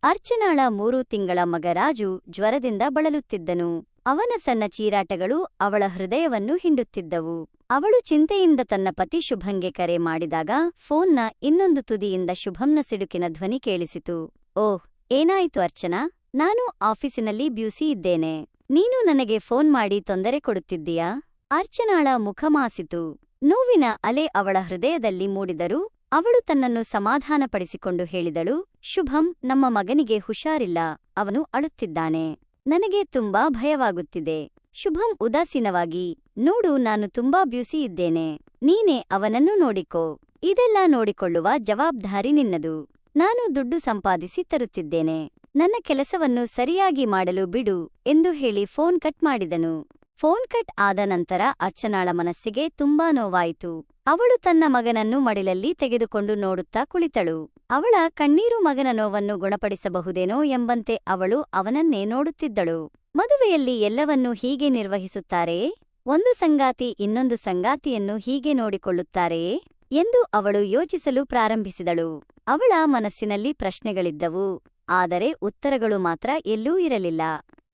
ಅರ್ಚನಾಳ 3 ತಿಂಗಳ ಮಗ ರಾಜು ಜ್ವರದಿಂದ ಬಳಲುತ್ತಿದ್ದನು. ಅವನ ಸಣ್ಣ ಚೀರಾಟಗಳು ಅವಳ ಹೃದಯವನ್ನು ಹಿಂಡುತ್ತಿದ್ದವು. ಅವಳು ಚಿಂತೆಯಿಂದ ತನ್ನ ಪತಿ ಶುಭಂಗೆ ಕರೆ ಮಾಡಿದಾಗ ಫೋನ್ನ ಇನ್ನೊಂದು ತುದಿಯಿಂದ ಶುಭಂನ ಸಿಡುಕಿನ ಧ್ವನಿ ಕೇಳಿಸಿತು. ಓಹ್, ಏನಾಯಿತು ಅರ್ಚನಾ? ನಾನು ಆಫೀಸಿನಲ್ಲಿ ಬ್ಯುಸಿ ಇದ್ದೇನೆ. ನೀನು ನನಗೆ ಫೋನ್ ಮಾಡಿ ತೊಂದರೆ ಕೊಡುತ್ತಿದ್ದೀಯಾ? ಅರ್ಚನಾಳ ಮುಖ ಮಾಸಿತು. ನೋವಿನ ಅಲೆ ಅವಳ ಹೃದಯದಲ್ಲಿ ಮೂಡಿದರೂ ಅವಳು ತನ್ನನ್ನು ಸಮಾಧಾನಪಡಿಸಿಕೊಂಡು ಹೇಳಿದಳು, ಶುಭಂ, ನಮ್ಮ ಮಗನಿಗೆ ಹುಷಾರಿಲ್ಲ. ಅವನು ಅಳುತ್ತಿದ್ದಾನೆ. ನನಗೆ ತುಂಬಾ ಭಯವಾಗುತ್ತಿದೆ. ಶುಭಂ ಉದಾಸೀನವಾಗಿ, ನೋಡು, ನಾನು ತುಂಬಾ ಬ್ಯುಸಿ ಇದ್ದೇನೆ. ನೀನೇ ಅವನನ್ನು ನೋಡಿಕೋ. ಇದೆಲ್ಲ ನೋಡಿಕೊಳ್ಳುವ ಜವಾಬ್ದಾರಿ ನಿನ್ನದು. ನಾನು ದುಡ್ಡು ಸಂಪಾದಿಸಿ ತರುತ್ತಿದ್ದೇನೆ. ನನ್ನ ಕೆಲಸವನ್ನು ಸರಿಯಾಗಿ ಮಾಡಲು ಬಿಡು ಎಂದು ಹೇಳಿ ಫೋನ್ ಕಟ್ ಮಾಡಿದನು. ಫೋನ್ ಕಟ್ ಆದ ನಂತರ ಅರ್ಚನಾಳ ಮನಸ್ಸಿಗೆ ತುಂಬಾ ನೋವಾಯಿತು. ಅವಳು ತನ್ನ ಮಗನನ್ನು ಮಡಿಲಲ್ಲಿ ತೆಗೆದುಕೊಂಡು ನೋಡುತ್ತಾ ಕುಳಿತಳು. ಅವಳ ಕಣ್ಣೀರು ಮಗನ ನೋವನ್ನು ಗುಣಪಡಿಸಬಹುದೇನೋ ಎಂಬಂತೆ ಅವಳು ಅವನನ್ನೇ ನೋಡುತ್ತಿದ್ದಳು. ಮದುವೆಯಲ್ಲಿ ಎಲ್ಲವನ್ನೂ ಹೀಗೆ ನಿರ್ವಹಿಸುತ್ತಾರೆಯೇ? ಒಂದು ಸಂಗಾತಿ ಇನ್ನೊಂದು ಸಂಗಾತಿಯನ್ನು ಹೀಗೆ ನೋಡಿಕೊಳ್ಳುತ್ತಾರೆಯೇ ಎಂದು ಅವಳು ಯೋಚಿಸಲು ಪ್ರಾರಂಭಿಸಿದಳು. ಅವಳ ಮನಸ್ಸಿನಲ್ಲಿ ಪ್ರಶ್ನೆಗಳಿದ್ದವು, ಆದರೆ ಉತ್ತರಗಳು ಮಾತ್ರ ಎಲ್ಲೂ ಇರಲಿಲ್ಲ.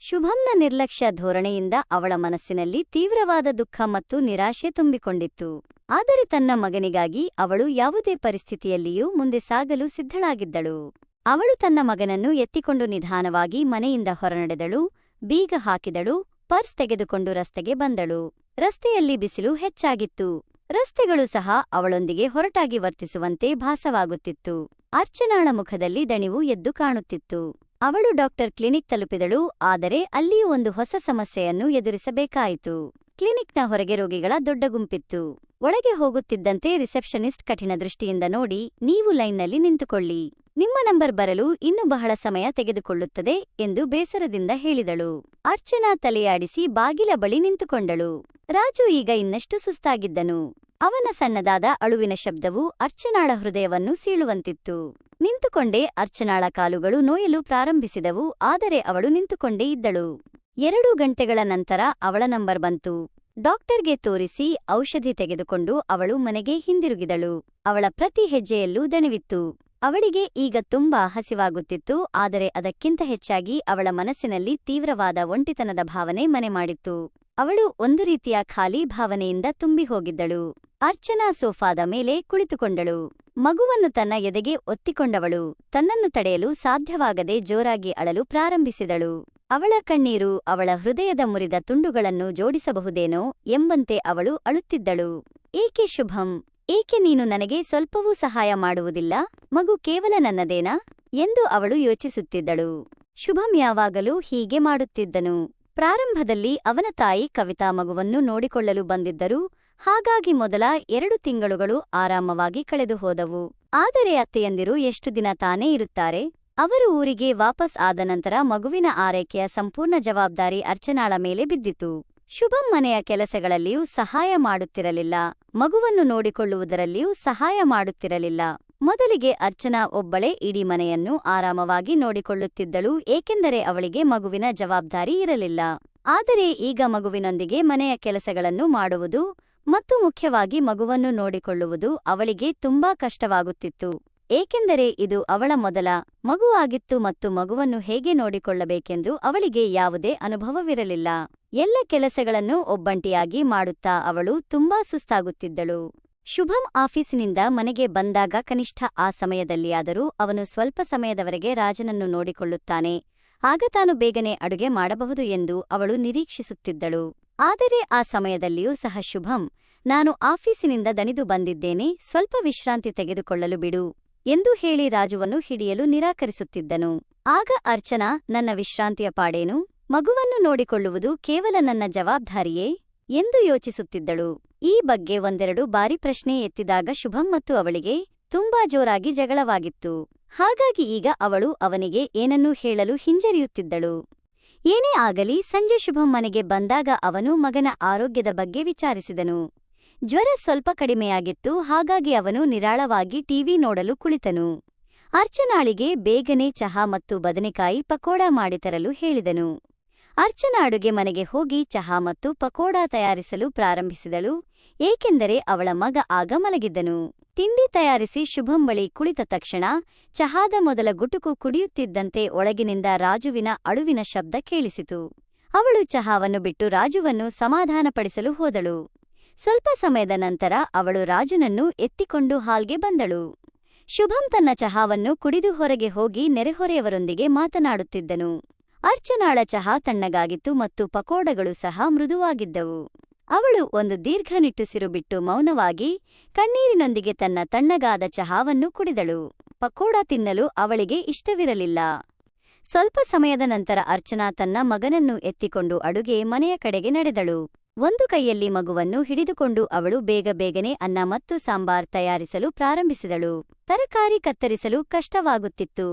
ಶುಭಂನ ನಿರ್ಲಕ್ಷ್ಯ ಧೋರಣೆಯಿಂದ ಅವಳ ಮನಸ್ಸಿನಲ್ಲಿ ತೀವ್ರವಾದ ದುಃಖ ಮತ್ತು ನಿರಾಶೆ ತುಂಬಿಕೊಂಡಿತ್ತು. ಆದರೆ ತನ್ನ ಮಗನಿಗಾಗಿ ಅವಳು ಯಾವುದೇ ಪರಿಸ್ಥಿತಿಯಲ್ಲಿಯೂ ಮುಂದೆ ಸಾಗಲು ಸಿದ್ಧಳಾಗಿದ್ದಳು. ಅವಳು ತನ್ನ ಮಗನನ್ನು ಎತ್ತಿಕೊಂಡು ನಿಧಾನವಾಗಿ ಮನೆಯಿಂದ ಹೊರನಡೆದಳು. ಬೀಗ ಹಾಕಿದಳು. ಪರ್ಸ್ ತೆಗೆದುಕೊಂಡು ರಸ್ತೆಗೆ ಬಂದಳು. ರಸ್ತೆಯಲ್ಲಿ ಬಿಸಿಲು ಹೆಚ್ಚಾಗಿತ್ತು. ರಸ್ತೆಗಳು ಸಹ ಅವಳೊಂದಿಗೆ ಹೊರಟಾಗಿ ವರ್ತಿಸುವಂತೆ ಭಾಸವಾಗುತ್ತಿತ್ತು. ಅರ್ಚನಾಳ ಮುಖದಲ್ಲಿ ದಣಿವು ಎದ್ದು ಕಾಣುತ್ತಿತ್ತು. ಅವಳು ಡಾಕ್ಟರ್ ಕ್ಲಿನಿಕ್ ತಲುಪಿದಳು. ಆದರೆ ಅಲ್ಲಿಯೂ ಒಂದು ಹೊಸ ಸಮಸ್ಯೆಯನ್ನು ಎದುರಿಸಬೇಕಾಯಿತು. ಕ್ಲಿನಿಕ್ನ ಹೊರಗೆ ರೋಗಿಗಳ ದೊಡ್ಡ ಗುಂಪಿತ್ತು. ಒಳಗೆ ಹೋಗುತ್ತಿದ್ದಂತೆ ರಿಸೆಪ್ಷನಿಸ್ಟ್ ಕಠಿಣ ದೃಷ್ಟಿಯಿಂದ ನೋಡಿ, ನೀವು ಲೈನ್ನಲ್ಲಿ ನಿಂತುಕೊಳ್ಳಿ. ನಿಮ್ಮ ನಂಬರ್ ಬರಲು ಇನ್ನು ಬಹಳ ಸಮಯ ತೆಗೆದುಕೊಳ್ಳುತ್ತದೆ ಎಂದು ಬೇಸರದಿಂದ ಹೇಳಿದಳು. ಅರ್ಚನಾ ತಲೆಯಾಡಿಸಿ ಬಾಗಿಲ ಬಳಿ ನಿಂತುಕೊಂಡಳು. ರಾಜು ಈಗ ಇನ್ನಷ್ಟು ಸುಸ್ತಾಗಿದ್ದನು. ಅವನ ಸಣ್ಣದಾದ ಅಳುವಿನ ಶಬ್ದವು ಅರ್ಚನಾಳ ಹೃದಯವನ್ನು ಸೀಳುವಂತಿತ್ತು. ನಿಂತುಕೊಂಡೇ ಅರ್ಚನಾಳ ಕಾಲುಗಳು ನೋಯಲು ಪ್ರಾರಂಭಿಸಿದವು. ಆದರೆ ಅವಳು ನಿಂತುಕೊಂಡೇ ಇದ್ದಳು. 2 ಗಂಟೆಗಳ ನಂತರ ಅವಳ ನಂಬರ್ ಬಂತು. ಡಾಕ್ಟರ್ಗೆ ತೋರಿಸಿ ಔಷಧಿ ತೆಗೆದುಕೊಂಡು ಅವಳು ಮನೆಗೆ ಹಿಂದಿರುಗಿದಳು. ಅವಳ ಪ್ರತಿ ಹೆಜ್ಜೆಯಲ್ಲೂ ದಣಿವಿತ್ತು. ಅವಳಿಗೆ ಈಗ ತುಂಬಾ ಹಸಿವಾಗುತ್ತಿತ್ತು. ಆದರೆ ಅದಕ್ಕಿಂತ ಹೆಚ್ಚಾಗಿ ಅವಳ ಮನಸ್ಸಿನಲ್ಲಿ ತೀವ್ರವಾದ ಒಂಟಿತನದ ಭಾವನೆ ಮನೆ ಮಾಡಿತ್ತು. ಅವಳು ಒಂದು ರೀತಿಯ ಖಾಲಿ ಭಾವನೆಯಿಂದ ತುಂಬಿ ಹೋಗಿದ್ದಳು. ಅರ್ಚನಾ ಸೋಫಾದ ಮೇಲೆ ಕುಳಿತುಕೊಂಡಳು. ಮಗುವನ್ನು ತನ್ನ ಎದೆಗೆ ಒತ್ತಿಕೊಂಡವಳು. ತನ್ನನ್ನು ತಡೆಯಲು ಸಾಧ್ಯವಾಗದೆ ಜೋರಾಗಿ ಅಳಲು ಪ್ರಾರಂಭಿಸಿದಳು. ಅವಳ ಕಣ್ಣೀರು ಅವಳ ಹೃದಯದ ಮುರಿದ ತುಂಡುಗಳನ್ನು ಜೋಡಿಸಬಹುದೇನೋ ಎಂಬಂತೆ ಅವಳು ಅಳುತ್ತಿದ್ದಳು. ಏಕೆ ಶುಭಂ, ಏಕೆ ನೀನು ನನಗೆ ಸ್ವಲ್ಪವೂ ಸಹಾಯ ಮಾಡುವುದಿಲ್ಲ? ಮಗು ಕೇವಲ ನನ್ನದೇನಾ ಎಂದು ಅವಳು ಯೋಚಿಸುತ್ತಿದ್ದಳು. ಶುಭಂ ಯಾವಾಗಲೂ ಹೀಗೆ ಮಾಡುತ್ತಿದ್ದನು. ಪ್ರಾರಂಭದಲ್ಲಿ ಅವನ ತಾಯಿ ಕವಿತಾ ಮಗುವನ್ನು ನೋಡಿಕೊಳ್ಳಲು ಬಂದಿದ್ದರು. ಹಾಗಾಗಿ ಮೊದಲ 2 ತಿಂಗಳುಗಳು ಆರಾಮವಾಗಿ ಕಳೆದು ಹೋದವು. ಆದರೆ ಅತ್ತೆಯಂದಿರು ಎಷ್ಟು ದಿನ ತಾನೇ ಇರುತ್ತಾರೆ? ಅವರು ಊರಿಗೆ ವಾಪಸ್ ಆದ ನಂತರ ಮಗುವಿನ ಆರೈಕೆಯ ಸಂಪೂರ್ಣ ಜವಾಬ್ದಾರಿ ಅರ್ಚನಾಳ ಮೇಲೆ ಬಿದ್ದಿತು. ಶುಭಂ ಮನೆಯ ಕೆಲಸಗಳಲ್ಲಿಯೂ ಸಹಾಯ ಮಾಡುತ್ತಿರಲಿಲ್ಲ. ಮಗುವನ್ನು ನೋಡಿಕೊಳ್ಳುವುದರಲ್ಲಿಯೂ ಸಹಾಯ ಮಾಡುತ್ತಿರಲಿಲ್ಲ. ಮೊದಲಿಗೆ ಅರ್ಚನಾ ಒಬ್ಬಳೇ ಇಡೀ ಮನೆಯನ್ನು ಆರಾಮವಾಗಿ ನೋಡಿಕೊಳ್ಳುತ್ತಿದ್ದಳು, ಏಕೆಂದರೆ ಅವಳಿಗೆ ಮಗುವಿನ ಜವಾಬ್ದಾರಿ ಇರಲಿಲ್ಲ. ಆದರೆ ಈಗ ಮಗುವಿನೊಂದಿಗೆ ಮನೆಯ ಕೆಲಸಗಳನ್ನು ಮಾಡುವುದು ಮತ್ತು ಮುಖ್ಯವಾಗಿ ಮಗುವನ್ನು ನೋಡಿಕೊಳ್ಳುವುದು ಅವಳಿಗೆ ತುಂಬಾ ಕಷ್ಟವಾಗುತ್ತಿತ್ತು. ಏಕೆಂದರೆ ಇದು ಅವಳ ಮೊದಲ ಮಗುವಾಗಿತ್ತು ಮತ್ತು ಮಗುವನ್ನು ಹೇಗೆ ನೋಡಿಕೊಳ್ಳಬೇಕೆಂದು ಅವಳಿಗೆ ಯಾವುದೇ ಅನುಭವವಿರಲಿಲ್ಲ. ಎಲ್ಲ ಕೆಲಸಗಳನ್ನು ಒಬ್ಬಂಟಿಯಾಗಿ ಮಾಡುತ್ತಾ ಅವಳು ತುಂಬಾ ಸುಸ್ತಾಗುತ್ತಿದ್ದಳು. ಶುಭಂ ಆಫೀಸಿನಿಂದ ಮನೆಗೆ ಬಂದಾಗ ಕನಿಷ್ಠ ಆ ಸಮಯದಲ್ಲಿಯಾದರೂ ಅವನು ಸ್ವಲ್ಪ ಸಮಯದವರೆಗೆ ರಾಜನನ್ನು ನೋಡಿಕೊಳ್ಳುತ್ತಾನೆ. ಆಗ ತಾನು ಬೇಗನೆ ಅಡುಗೆ ಮಾಡಬಹುದು ಎಂದು ಅವಳು ನಿರೀಕ್ಷಿಸುತ್ತಿದ್ದಳು. ಆದರೆ ಆ ಸಮಯದಲ್ಲಿಯೂ ಸಹ ಶುಭಂ, ನಾನು ಆಫೀಸಿನಿಂದ ದಣಿದು ಬಂದಿದ್ದೇನೆ, ಸ್ವಲ್ಪ ವಿಶ್ರಾಂತಿ ತೆಗೆದುಕೊಳ್ಳಲು ಬಿಡು ಎಂದು ಹೇಳಿ ರಾಜುವನ್ನು ಹಿಡಿಯಲು ನಿರಾಕರಿಸುತ್ತಿದ್ದನು. ಆಗ ಅರ್ಚನಾ, ನನ್ನ ವಿಶ್ರಾಂತಿಯ ಪಾಡೇನು? ಮಗುವನ್ನು ನೋಡಿಕೊಳ್ಳುವುದು ಕೇವಲ ನನ್ನ ಜವಾಬ್ದಾರಿಯೇ ಎಂದು ಯೋಚಿಸುತ್ತಿದ್ದಳು. ಈ ಬಗ್ಗೆ 1-2 ಬಾರಿ ಪ್ರಶ್ನೆ ಎತ್ತಿದಾಗ ಶುಭಂ ಮತ್ತು ಅವಳಿಗೆ ತುಂಬಾ ಜೋರಾಗಿ ಜಗಳವಾಗಿತ್ತು. ಹಾಗಾಗಿ ಈಗ ಅವಳು ಅವನಿಗೆ ಏನನ್ನೂ ಹೇಳಲು ಹಿಂಜರಿಯುತ್ತಿದ್ದಳು. ಏನೇ ಆಗಲಿ, ಸಂಜೆ ಶುಭಂ ಮನೆಗೆ ಬಂದಾಗ ಅವನು ಮಗನ ಆರೋಗ್ಯದ ಬಗ್ಗೆ ವಿಚಾರಿಸಿದನು. ಜ್ವರ ಸ್ವಲ್ಪ ಕಡಿಮೆಯಾಗಿತ್ತು. ಹಾಗಾಗಿ ಅವನು ನಿರಾಳವಾಗಿ ಟಿವಿ ನೋಡಲು ಕುಳಿತನು. ಅರ್ಚನಾಳಿಗೆ ಬೇಗನೆ ಚಹಾ ಮತ್ತು ಬದನೆಕಾಯಿ ಪಕೋಡ ಮಾಡಿತರಲು ಹೇಳಿದನು. ಅರ್ಚನಾ ಅಡುಗೆ ಮನೆಗೆ ಹೋಗಿ ಚಹಾ ಮತ್ತು ಪಕೋಡ ತಯಾರಿಸಲು ಪ್ರಾರಂಭಿಸಿದಳು. ಏಕೆಂದರೆ ಅವಳ ಮಗ ಆಗ ಮಲಗಿದ್ದನು. ತಿಂಡಿ ತಯಾರಿಸಿ ಶುಭಂ ಬಳಿ ಕುಳಿತ ತಕ್ಷಣ ಚಹಾದ ಮೊದಲ ಗುಟುಕು ಕುಡಿಯುತ್ತಿದ್ದಂತೆ ಒಳಗಿನಿಂದ ರಾಜುವಿನ ಅಳುವಿನ ಶಬ್ದ ಕೇಳಿಸಿತು. ಅವಳು ಚಹಾವನ್ನು ಬಿಟ್ಟು ರಾಜುವನ್ನು ಸಮಾಧಾನಪಡಿಸಲು ಹೋದಳು. ಸ್ವಲ್ಪ ಸಮಯದ ನಂತರ ಅವಳು ರಾಜುನನ್ನು ಎತ್ತಿಕೊಂಡು ಹಾಲ್ಗೆ ಬಂದಳು. ಶುಭಂ ತನ್ನ ಚಹಾವನ್ನು ಕುಡಿದು ಹೊರಗೆ ಹೋಗಿ ನೆರೆಹೊರೆಯವರೊಂದಿಗೆ ಮಾತನಾಡುತ್ತಿದ್ದನು. ಅರ್ಚನಾಳ ಚಹಾ ತಣ್ಣಗಾಗಿತ್ತು ಮತ್ತು ಪಕೋಡಗಳು ಸಹ ಮೃದುವಾಗಿದ್ದವು. ಅವಳು ಒಂದು ದೀರ್ಘ ನಿಟ್ಟುಸಿರು ಬಿಟ್ಟು ಮೌನವಾಗಿ ಕಣ್ಣೀರಿನೊಂದಿಗೆ ತನ್ನ ತಣ್ಣಗಾದ ಚಹಾವನ್ನು ಕುಡಿದಳು. ಪಕೋಡ ತಿನ್ನಲು ಅವಳಿಗೆ ಇಷ್ಟವಿರಲಿಲ್ಲ. ಸ್ವಲ್ಪ ಸಮಯದ ನಂತರ ಅರ್ಚನಾ ತನ್ನ ಮಗನನ್ನು ಎತ್ತಿಕೊಂಡು ಅಡುಗೆ ಮನೆಯ ಕಡೆಗೆ ನಡೆದಳು. ಒಂದು ಕೈಯಲ್ಲಿ ಮಗುವನ್ನು ಹಿಡಿದುಕೊಂಡು ಅವಳು ಬೇಗನೆ ಅನ್ನ ಮತ್ತು ಸಾಂಬಾರ್ ತಯಾರಿಸಲು ಪ್ರಾರಂಭಿಸಿದಳು. ತರಕಾರಿ ಕತ್ತರಿಸಲು ಕಷ್ಟವಾಗುತ್ತಿತ್ತು.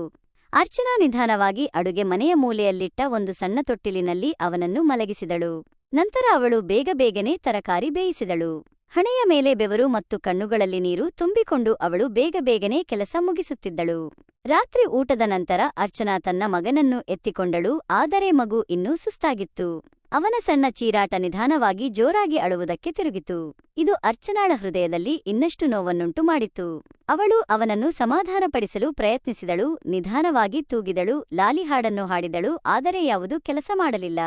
ಅರ್ಚನಾ ನಿಧಾನವಾಗಿ ಅಡುಗೆ ಮನೆಯ ಮೂಲೆಯಲ್ಲಿಟ್ಟ ಒಂದು ಸಣ್ಣ ತೊಟ್ಟಿಲಿನಲ್ಲಿ ಅವನನ್ನು ಮಲಗಿಸಿದಳು. ನಂತರ ಅವಳು ಬೇಗನೆ ತರಕಾರಿ ಬೇಯಿಸಿದಳು. ಹಣೆಯ ಮೇಲೆ ಬೆವರು ಮತ್ತು ಕಣ್ಣುಗಳಲ್ಲಿ ನೀರು ತುಂಬಿಕೊಂಡು ಅವಳು ಬೇಗನೆ ಕೆಲಸ ಮುಗಿಸುತ್ತಿದ್ದಳು. ರಾತ್ರಿ ಊಟದ ನಂತರ ಅರ್ಚನಾ ತನ್ನ ಮಗನನ್ನು ಎತ್ತಿಕೊಂಡಳು. ಆದರೆ ಮಗು ಇನ್ನೂ ಸುಸ್ತಾಗಿತ್ತು. ಅವನ ಸಣ್ಣ ಚೀರಾಟ ನಿಧಾನವಾಗಿ ಜೋರಾಗಿ ಅಳುವುದಕ್ಕೆ ತಿರುಗಿತು. ಇದು ಅರ್ಚನಾಳ ಹೃದಯದಲ್ಲಿ ಇನ್ನಷ್ಟು ನೋವನ್ನುಂಟು ಮಾಡಿತು. ಅವಳು ಅವನನ್ನು ಸಮಾಧಾನಪಡಿಸಲು ಪ್ರಯತ್ನಿಸಿದಳು, ನಿಧಾನವಾಗಿ ತೂಗಿದಳು, ಲಾಲಿ ಹಾಡನ್ನು ಹಾಡಿದಳು. ಆದರೆ ಯಾವುದೂ ಕೆಲಸ ಮಾಡಲಿಲ್ಲ.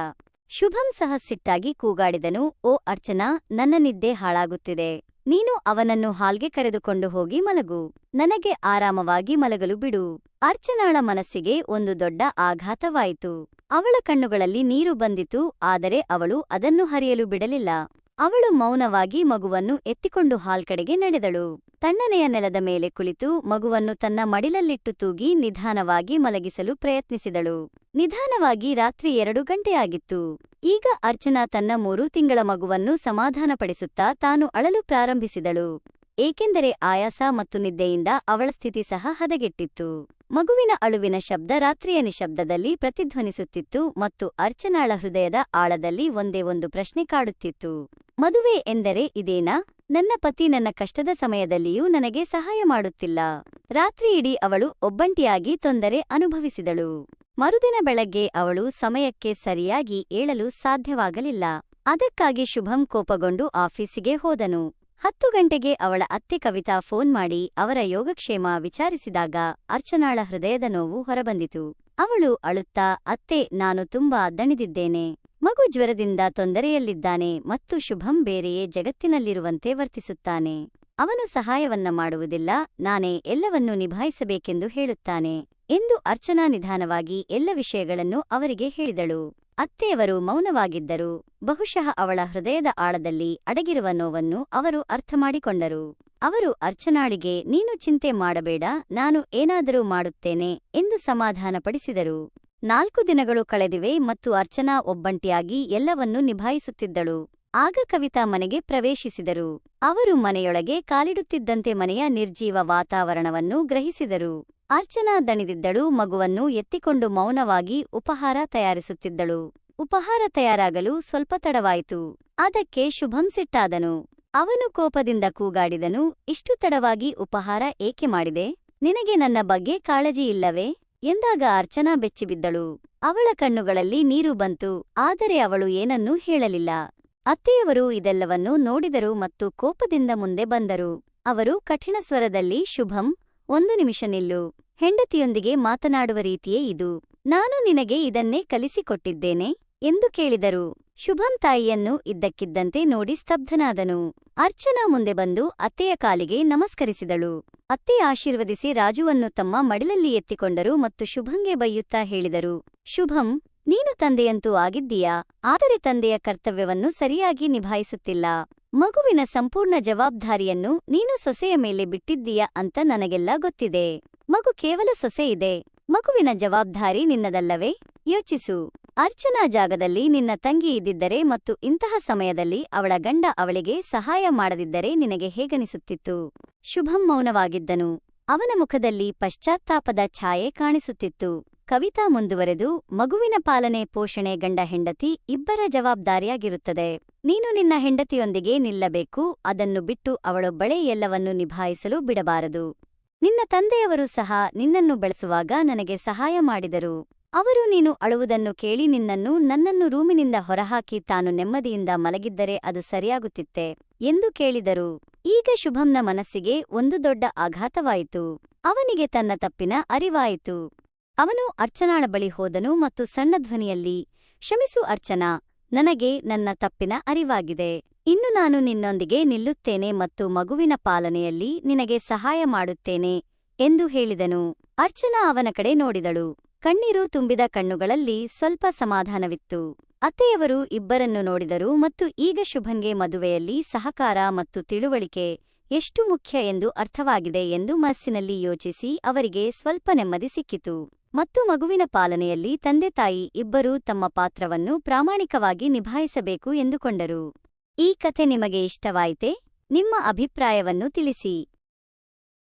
ಶುಭಂ ಸಹ ಸಿಟ್ಟಾಗಿ ಕೂಗಾಡಿದನು, ಓ ಅರ್ಚನಾ, ನನ್ನ ನಿದ್ದೆ ಹಾಳಾಗುತ್ತಿದೆ. ನೀನು ಅವನನ್ನು ಹಾಲ್ಗೆ ಕರೆದುಕೊಂಡು ಹೋಗಿ ಮಲಗು. ನನಗೆ ಆರಾಮವಾಗಿ ಮಲಗಲು ಬಿಡು. ಅರ್ಚನಾಳ ಮನಸ್ಸಿಗೆ ಒಂದು ದೊಡ್ಡ ಆಘಾತವಾಯಿತು. ಅವಳ ಕಣ್ಣುಗಳಲ್ಲಿ ನೀರು ಬಂದಿತು. ಆದರೆ ಅವಳು ಅದನ್ನು ಹರಿಯಲು ಬಿಡಲಿಲ್ಲ. ಅವಳು ಮೌನವಾಗಿ ಮಗುವನ್ನು ಎತ್ತಿಕೊಂಡು ಹಾಲ್ ಕಡೆಗೆ ನಡೆದಳು. ತಣ್ಣನೆಯ ನೆಲದ ಮೇಲೆ ಕುಳಿತು ಮಗುವನ್ನು ತನ್ನ ಮಡಿಲಲ್ಲಿಟ್ಟು ತೂಗಿ ನಿಧಾನವಾಗಿ ಮಲಗಿಸಲು ಪ್ರಯತ್ನಿಸಿದಳು. ನಿಧಾನವಾಗಿ ರಾತ್ರಿ 2 ಗಂಟೆಯಾಗಿತ್ತು. ಈಗ ಅರ್ಚನಾ ತನ್ನ 3 ತಿಂಗಳ ಮಗುವನ್ನು ಸಮಾಧಾನಪಡಿಸುತ್ತಾ ತಾನು ಅಳಲು ಪ್ರಾರಂಭಿಸಿದಳು. ಏಕೆಂದರೆ ಆಯಾಸ ಮತ್ತು ನಿದ್ದೆಯಿಂದ ಅವಳ ಸ್ಥಿತಿ ಸಹ ಹದಗೆಟ್ಟಿತ್ತು. ಮಗುವಿನ ಅಳುವಿನ ಶಬ್ದ ರಾತ್ರಿಯ ನಿಶಬ್ದದಲ್ಲಿ ಪ್ರತಿಧ್ವನಿಸುತ್ತಿತ್ತು ಮತ್ತು ಅರ್ಚನಾಳ ಹೃದಯದ ಆಳದಲ್ಲಿ ಒಂದೇ ಒಂದು ಪ್ರಶ್ನೆ ಕಾಡುತ್ತಿತ್ತು. ಮದುವೆ ಎಂದರೆ ಇದೇನಾ? ನನ್ನ ಪತಿ ನನ್ನ ಕಷ್ಟದ ಸಮಯದಲ್ಲಿಯೂ ನನಗೆ ಸಹಾಯ ಮಾಡುತ್ತಿಲ್ಲ. ರಾತ್ರಿಯಿಡೀ ಅವಳು ಒಬ್ಬಂಟಿಯಾಗಿ ತೊಂದರೆ ಅನುಭವಿಸಿದಳು. ಮರುದಿನ ಬೆಳಗ್ಗೆ ಅವಳು ಸಮಯಕ್ಕೆ ಸರಿಯಾಗಿ ಏಳಲು ಸಾಧ್ಯವಾಗಲಿಲ್ಲ. ಅದಕ್ಕಾಗಿ ಶುಭಂ ಕೋಪಗೊಂಡು ಆಫೀಸಿಗೆ ಹೋದನು. 10 ಗಂಟೆಗೆ ಅವಳ ಅತ್ತೆ ಕವಿತಾ ಫೋನ್ ಮಾಡಿ ಅವರ ಯೋಗಕ್ಷೇಮ ವಿಚಾರಿಸಿದಾಗ ಅರ್ಚನಾಳ ಹೃದಯದ ನೋವು ಹೊರಬಂದಿತು. ಅವಳು ಅಳುತ್ತಾ, ಅತ್ತೆ, ನಾನು ತುಂಬಾ ದಣಿದಿದ್ದೇನೆ. ಮಗು ಜ್ವರದಿಂದ ತೊಂದರೆಯಲ್ಲಿದ್ದಾನೆ ಮತ್ತು ಶುಭಂ ಬೇರೆಯೇ ಜಗತ್ತಿನಲ್ಲಿರುವಂತೆ ವರ್ತಿಸುತ್ತಾನೆ. ಅವನು ಸಹಾಯವನ್ನ ಮಾಡುವುದಿಲ್ಲ, ನಾನೇ ಎಲ್ಲವನ್ನೂ ನಿಭಾಯಿಸಬೇಕೆಂದು ಹೇಳುತ್ತಾನೆ ಎಂದು ಅರ್ಚನಾ ನಿಧಾನವಾಗಿ ಎಲ್ಲ ವಿಷಯಗಳನ್ನು ಅವರಿಗೆ ಹೇಳಿದಳು. ಅತ್ತೆಯವರು ಮೌನವಾಗಿದ್ದರು. ಬಹುಶಃ ಅವಳ ಹೃದಯದ ಆಳದಲ್ಲಿ ಅಡಗಿರುವ ನೋವನ್ನು ಅವರು ಅರ್ಥಮಾಡಿಕೊಂಡರು. ಅವರು ಅರ್ಚನಾಳಿಗೆ, ನೀನು ಚಿಂತೆ ಮಾಡಬೇಡ, ನಾನು ಏನಾದರೂ ಮಾಡುತ್ತೇನೆ ಎಂದು ಸಮಾಧಾನಪಡಿಸಿದರು. 4 ದಿನಗಳು ಕಳೆದಿವೆ ಮತ್ತು ಅರ್ಚನಾ ಒಬ್ಬಂಟಿಯಾಗಿ ಎಲ್ಲವನ್ನೂ ನಿಭಾಯಿಸುತ್ತಿದ್ದಳು. ಆಗ ಕವಿತಾ ಮನೆಗೆ ಪ್ರವೇಶಿಸಿದರು. ಅವರು ಮನೆಯೊಳಗೆ ಕಾಲಿಡುತ್ತಿದ್ದಂತೆ ಮನೆಯ ನಿರ್ಜೀವ ವಾತಾವರಣವನ್ನು ಗ್ರಹಿಸಿದರು. ಅರ್ಚನಾ ದಣಿದಿದ್ದಳು. ಮಗುವನ್ನು ಎತ್ತಿಕೊಂಡು ಮೌನವಾಗಿ ಉಪಹಾರ ತಯಾರಿಸುತ್ತಿದ್ದಳು. ಉಪಹಾರ ತಯಾರಾಗಲು ಸ್ವಲ್ಪ ತಡವಾಯಿತು. ಅದಕ್ಕೆ ಶುಭಂ ಸಿಟ್ಟಾದನು. ಅವನು ಕೋಪದಿಂದ ಕೂಗಾಡಿದನು, ಇಷ್ಟು ತಡವಾಗಿ ಉಪಹಾರ ಏಕೆ ಮಾಡಿದೆ? ನಿನಗೆ ನನ್ನ ಬಗ್ಗೆ ಕಾಳಜಿ ಇಲ್ಲವೇ? ಎಂದಾಗ ಅರ್ಚನಾ ಬೆಚ್ಚಿಬಿದ್ದಳು. ಅವಳ ಕಣ್ಣುಗಳಲ್ಲಿ ನೀರು ಬಂತು. ಆದರೆ ಅವಳು ಏನನ್ನೂ ಹೇಳಲಿಲ್ಲ. ಅತ್ತೆಯವರು ಇದೆಲ್ಲವನ್ನೂ ನೋಡಿದರು ಮತ್ತು ಕೋಪದಿಂದ ಮುಂದೆ ಬಂದರು. ಅವರು ಕಠಿಣ ಸ್ವರದಲ್ಲಿ, ಶುಭಂ, 1 ನಿಮಿಷ ನಿಲ್ಲು. ಹೆಂಡತಿಯೊಂದಿಗೆ ಮಾತನಾಡುವ ರೀತಿಯೇ ಇದು. ನಾನು ನಿನಗೆ ಇದನ್ನೇ ಕಲಿಸಿಕೊಟ್ಟಿದ್ದೇನೆ ಎಂದು ಕೇಳಿದರು. ಶುಭಂ ತಾಯಿಯನ್ನು ಇದ್ದಕ್ಕಿದ್ದಂತೆ ನೋಡಿ ಸ್ತಬ್ಧನಾದನು. ಅರ್ಚನಾ ಮುಂದೆ ಬಂದು ಅತ್ತೆಯ ಕಾಲಿಗೆ ನಮಸ್ಕರಿಸಿದಳು. ಅತ್ತೆ ಆಶೀರ್ವದಿಸಿ ರಾಜುವನ್ನು ತಮ್ಮ ಮಡಿಲಲ್ಲಿ ಎತ್ತಿಕೊಂಡರು ಮತ್ತು ಶುಭಂಗೆ ಬೈಯುತ್ತಾ ಹೇಳಿದರು, ಶುಭಂ, ನೀನು ತಂದೆಯಂತೂ ಆಗಿದ್ದೀಯಾ, ಆದರೆ ತಂದೆಯ ಕರ್ತವ್ಯವನ್ನು ಸರಿಯಾಗಿ ನಿಭಾಯಿಸುತ್ತಿಲ್ಲ. ಮಗುವಿನ ಸಂಪೂರ್ಣ ಜವಾಬ್ದಾರಿಯನ್ನು ನೀನು ಸೊಸೆಯ ಮೇಲೆ ಬಿಟ್ಟಿದ್ದೀಯಾ ಅಂತ ನನಗೆಲ್ಲ ಗೊತ್ತಿದೆ. ಮಗು ಕೇವಲ ಸೊಸೆ ಇದೆ. ಮಗುವಿನ ಜವಾಬ್ದಾರಿ ನಿನ್ನದಲ್ಲವೇ? ಯೋಚಿಸು. ಅರ್ಚನಾ ಜಾಗದಲ್ಲಿ ನಿನ್ನ ತಂಗಿ ಇದ್ದಿದ್ದರೆ ಮತ್ತು ಇಂತಹ ಸಮಯದಲ್ಲಿ ಅವಳ ಗಂಡ ಅವಳಿಗೆ ಸಹಾಯ ಮಾಡದಿದ್ದರೆ ನಿನಗೆ ಹೇಗನಿಸುತ್ತಿತ್ತು? ಶುಭಂ ಮೌನವಾಗಿದ್ದನು. ಅವನ ಮುಖದಲ್ಲಿ ಪಶ್ಚಾತ್ತಾಪದ ಛಾಯೆ ಕಾಣಿಸುತ್ತಿತ್ತು. ಕವಿತಾ ಮುಂದುವರೆದು, ಮಗುವಿನ ಪಾಲನೆ ಪೋಷಣೆ ಗಂಡ ಹೆಂಡತಿ ಇಬ್ಬರ ಜವಾಬ್ದಾರಿಯಾಗಿರುತ್ತದೆ. ನೀನು ನಿನ್ನ ಹೆಂಡತಿಯೊಂದಿಗೆ ನಿಲ್ಲಬೇಕು. ಅದನ್ನು ಬಿಟ್ಟು ಅವಳೊಬ್ಬಳೇ ಎಲ್ಲವನ್ನೂ ನಿಭಾಯಿಸಲು ಬಿಡಬಾರದು. ನಿನ್ನ ತಂದೆಯವರು ಸಹ ನಿನ್ನನ್ನು ಬೆಳೆಸುವಾಗ ನನಗೆ ಸಹಾಯ ಮಾಡಿದರು. ಅವರು ನೀನು ಅಳುವುದನ್ನು ಕೇಳಿ ನನ್ನನ್ನು ರೂಮಿನಿಂದ ಹೊರಹಾಕಿ ತಾನು ನೆಮ್ಮದಿಯಿಂದ ಮಲಗಿದ್ದರೆ ಅದು ಸರಿಯಾಗುತ್ತಿತ್ತೆ ಎಂದು ಕೇಳಿದರು. ಈಗ ಶುಭಂನ ಮನಸ್ಸಿಗೆ ಒಂದು ದೊಡ್ಡ ಆಘಾತವಾಯಿತು. ಅವನಿಗೆ ತನ್ನ ತಪ್ಪಿನ ಅರಿವಾಯಿತು. ಅವನು ಅರ್ಚನಾಳ ಬಳಿ ಹೋದನು ಮತ್ತು ಸಣ್ಣ ಧ್ವನಿಯಲ್ಲಿ, ಕ್ಷಮಿಸು ಅರ್ಚನಾ, ನನಗೆ ನನ್ನ ತಪ್ಪಿನ ಅರಿವಾಗಿದೆ. ಇನ್ನು ನಾನು ನಿನ್ನೊಂದಿಗೆ ನಿಲ್ಲುತ್ತೇನೆ ಮತ್ತು ಮಗುವಿನ ಪಾಲನೆಯಲ್ಲಿ ನಿನಗೆ ಸಹಾಯ ಮಾಡುತ್ತೇನೆ ಎಂದು ಹೇಳಿದನು. ಅರ್ಚನಾ ಅವನ ಕಡೆ ನೋಡಿದಳು. ಕಣ್ಣೀರು ತುಂಬಿದ ಕಣ್ಣುಗಳಲ್ಲಿ ಸ್ವಲ್ಪ ಸಮಾಧಾನವಿತ್ತು. ಅತ್ತೆಯವರು ಇಬ್ಬರನ್ನು ನೋಡಿದರು ಮತ್ತು ಈಗ ಶುಭನ್ಗೆ ಮದುವೆಯಲ್ಲಿ ಸಹಕಾರ ಮತ್ತು ತಿಳುವಳಿಕೆ ಎಷ್ಟು ಮುಖ್ಯ ಎಂದು ಅರ್ಥವಾಗಿದೆ ಎಂದು ಮನಸ್ಸಿನಲ್ಲಿ ಯೋಚಿಸಿ ಅವರಿಗೆ ಸ್ವಲ್ಪ ನೆಮ್ಮದಿ ಸಿಕ್ಕಿತು. ಮತ್ತು ಮಗುವಿನ ಪಾಲನೆಯಲ್ಲಿ ತಂದೆ-ತಾಯಿ ಇಬ್ಬರೂ ತಮ್ಮ ಪಾತ್ರವನ್ನು ಪ್ರಾಮಾಣಿಕವಾಗಿ ನಿಭಾಯಿಸಬೇಕು ಎಂದುಕೊಂಡರು. ಈ ಕಥೆ ನಿಮಗೆ ಇಷ್ಟವಾಯಿತೆ? ನಿಮ್ಮ ಅಭಿಪ್ರಾಯವನ್ನು ತಿಳಿಸಿ.